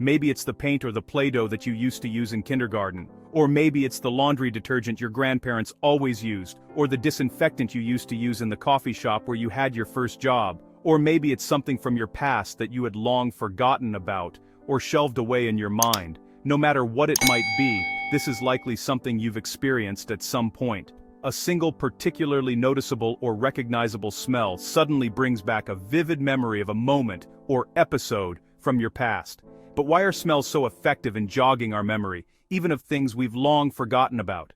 Maybe it's the paint or the Play-Doh that you used to use in kindergarten. Or maybe it's the laundry detergent your grandparents always used, or the disinfectant you used to use in the coffee shop where you had your first job. Or maybe it's something from your past that you had long forgotten about, or shelved away in your mind. No matter what it might be, this is likely something you've experienced at some point. A single particularly noticeable or recognizable smell suddenly brings back a vivid memory of a moment or episode from your past. But why are smells so effective in jogging our memory, even of things we've long forgotten about?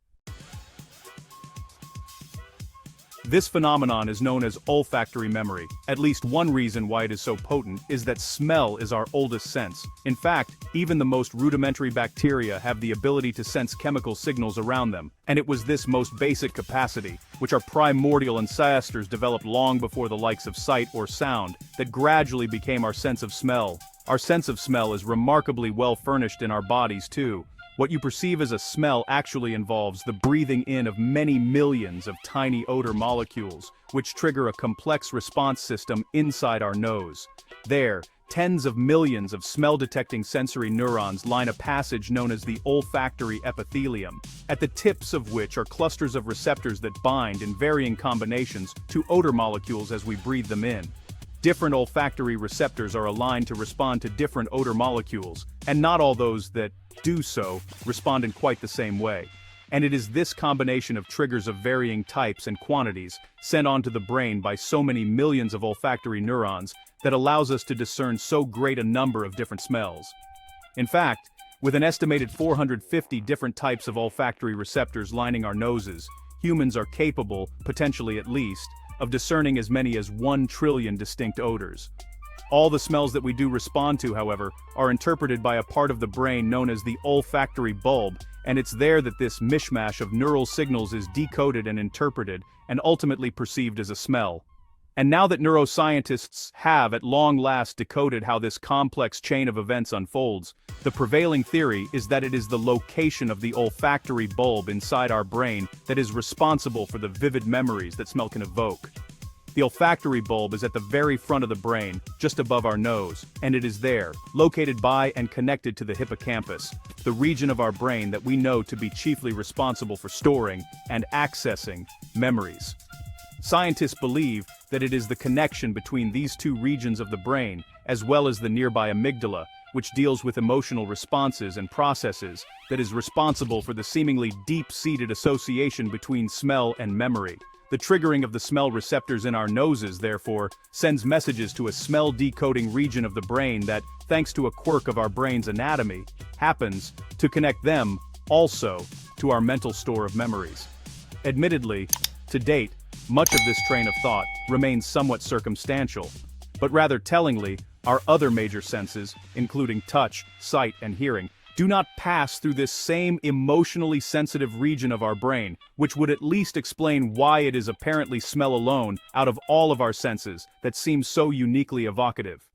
This phenomenon is known as olfactory memory. At least one reason why it is so potent is that smell is our oldest sense. In fact, even the most rudimentary bacteria have the ability to sense chemical signals around them, and it was this most basic capacity, which our primordial ancestors developed long before the likes of sight or sound, that gradually became our sense of smell. Our sense of smell is remarkably well furnished in our bodies too. What you perceive as a smell actually involves the breathing in of many millions of tiny odor molecules, which trigger a complex response system inside our nose. There, tens of millions of smell-detecting sensory neurons line a passage known as the olfactory epithelium, at the tips of which are clusters of receptors that bind in varying combinations to odor molecules as we breathe them in. Different olfactory receptors are aligned to respond to different odor molecules, and not all those that do so respond in quite the same way. And it is this combination of triggers of varying types and quantities sent onto the brain by so many millions of olfactory neurons that allows us to discern so great a number of different smells. In fact, with an estimated 450 different types of olfactory receptors lining our noses, humans are capable, potentially at least, of discerning as many as 1 trillion distinct odors. All the smells that we do respond to, however, are interpreted by a part of the brain known as the olfactory bulb, and it's there that this mishmash of neural signals is decoded and interpreted, and ultimately perceived as a smell. And now that neuroscientists have at long last decoded how this complex chain of events unfolds, the prevailing theory is that it is the location of the olfactory bulb inside our brain that is responsible for the vivid memories that smell can evoke. The olfactory bulb is at the very front of the brain, just above our nose, and it is there, located by and connected to the hippocampus, the region of our brain that we know to be chiefly responsible for storing and accessing memories. Scientists believe that it is the connection between these two regions of the brain, as well as the nearby amygdala, which deals with emotional responses and processes, that is responsible for the seemingly deep-seated association between smell and memory. The triggering of the smell receptors in our noses, therefore, sends messages to a smell-decoding region of the brain that, thanks to a quirk of our brain's anatomy, happens to connect them, also, to our mental store of memories. Admittedly, to date, much of this train of thought remains somewhat circumstantial, but rather tellingly, our other major senses, including touch, sight, and hearing, do not pass through this same emotionally sensitive region of our brain, which would at least explain why it is apparently smell alone, out of all of our senses, that seems so uniquely evocative.